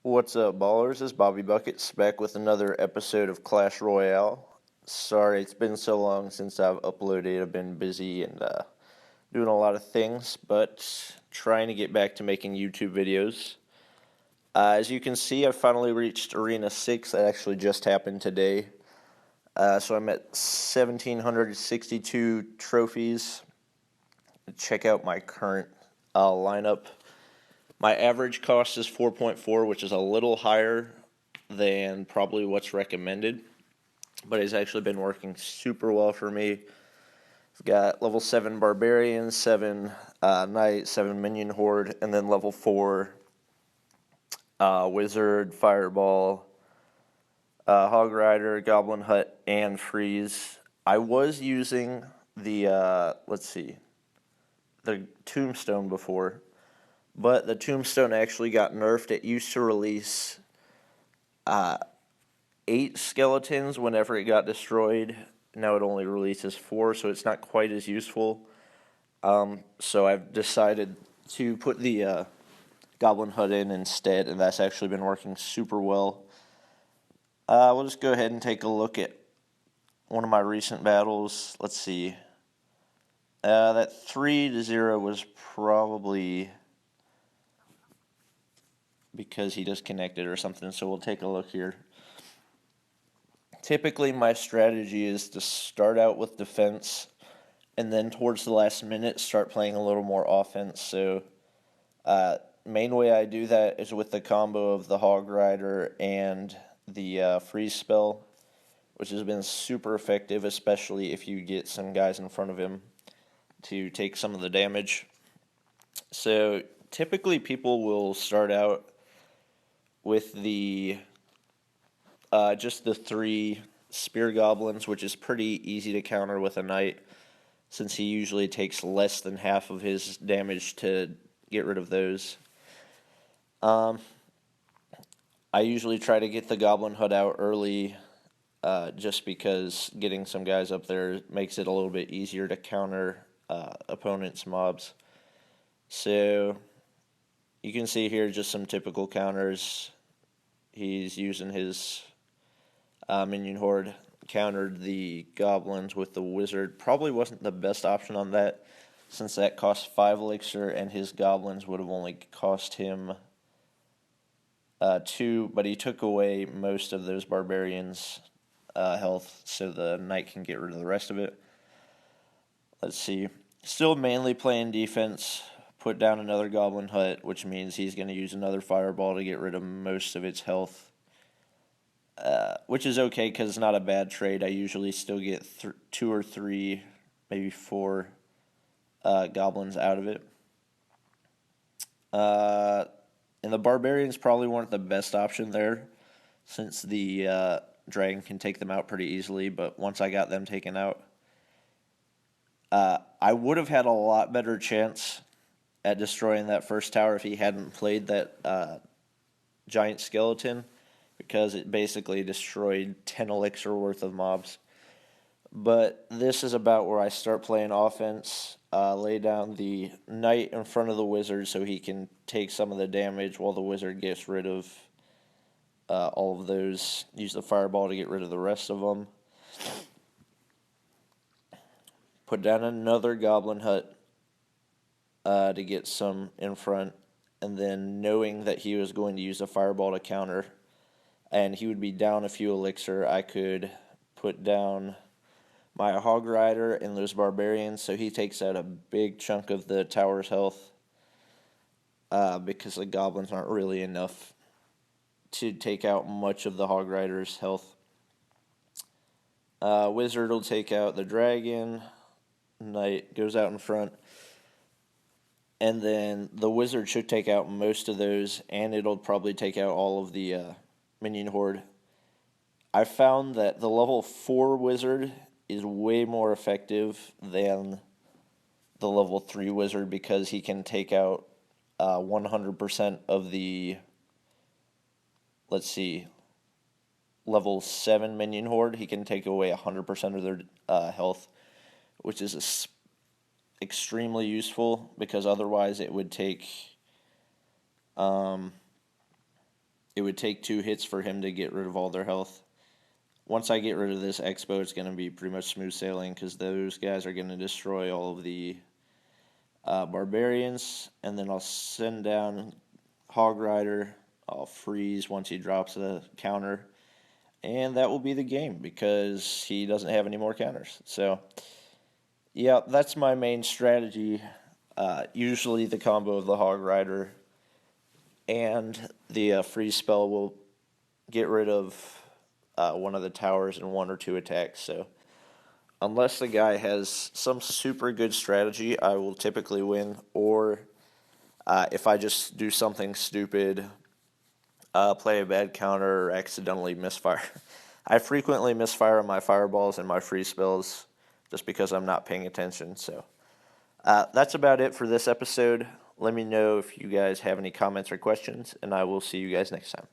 What's up, ballers? It's Bobby Buckets back with another episode of Clash Royale. Sorry, it's been so long since I've uploaded. I've been busy and doing a lot of things, but trying to get back to making YouTube videos. As you can see, I finally reached Arena 6. That actually just happened today. So I'm at 1,762 trophies. Check out my current lineup. My average cost is 4.4, which is a little higher than probably what's recommended, but it's actually been working super well for me. I've got level 7 Barbarian, 7 Knight, 7 Minion Horde, and then level 4 Wizard, Fireball, Hog Rider, Goblin Hut, and Freeze. I was using the, the Tombstone before, but the Tombstone actually got nerfed. It used to release 8 skeletons whenever it got destroyed. Now it only releases 4, so it's not quite as useful. So I've decided to put the Goblin Hut in instead, and that's actually been working super well. We'll just go ahead and take a look at one of my recent battles. Let's see. That 3-0 was probably because he disconnected or something, so we'll take a look here. Typically, my strategy is to start out with defense, and then towards the last minute, start playing a little more offense. So, main way I do that is with the combo of the Hog Rider and the freeze spell, which has been super effective, especially if you get some guys in front of him to take some of the damage. So, typically, people will start out with the just the 3 spear goblins, which is pretty easy to counter with a knight, since he usually takes less than half of his damage to get rid of those. I usually try to get the Goblin Hut out early, just because getting some guys up there makes it a little bit easier to counter opponents' mobs. So you can see here just some typical counters. He's using his Minion Horde, countered the goblins with the wizard. Probably wasn't the best option on that, since that cost 5 elixir and his goblins would have only cost him 2, but he took away most of those barbarians' health, so the knight can get rid of the rest of it. Let's see. Still mainly playing defense. Put down another Goblin Hut, which means he's going to use another Fireball to get rid of most of its health. Which is okay because it's not a bad trade. I usually still get 2 or 3, maybe 4 goblins out of it. And the barbarians probably weren't the best option there, since the dragon can take them out pretty easily. But once I got them taken out, I would have had a lot better chance at destroying that first tower if he hadn't played that giant skeleton, because it basically destroyed 10 elixir worth of mobs. But this is about where I start playing offense, lay down the knight in front of the wizard so he can take some of the damage while the wizard gets rid of all of those. Use the fireball to get rid of the rest of them. Put down another Goblin Hut to get some in front, and then knowing that he was going to use a fireball to counter, and he would be down a few elixir, I could put down my Hog Rider and those barbarians, so he takes out a big chunk of the tower's health, because the goblins aren't really enough to take out much of the Hog Rider's health. Wizard will take out the dragon, knight goes out in front, and then the wizard should take out most of those, and it'll probably take out all of the Minion Horde. I found that the level 4 wizard is way more effective than the level 3 wizard, because he can take out 100% of the, level 7 Minion Horde. He can take away 100% of their health, which is extremely useful, because otherwise it would take it would take 2 hits for him to get rid of all their health. Once I get rid of this Expo, it's going to be pretty much smooth sailing because those guys are going to destroy all of the barbarians, and then I'll send down Hog Rider. I'll freeze once he drops a counter, and that will be the game because he doesn't have any more counters. So, yeah, that's my main strategy. Usually the combo of the Hog Rider and the freeze spell will get rid of one of the towers in 1 or 2 attacks. So unless the guy has some super good strategy, I will typically win. Or if I just do something stupid, play a bad counter, or accidentally misfire. I frequently misfire on my fireballs and my free spells just because I'm not paying attention. So that's about it for this episode. Let me know if you guys have any comments or questions, and I will see you guys next time.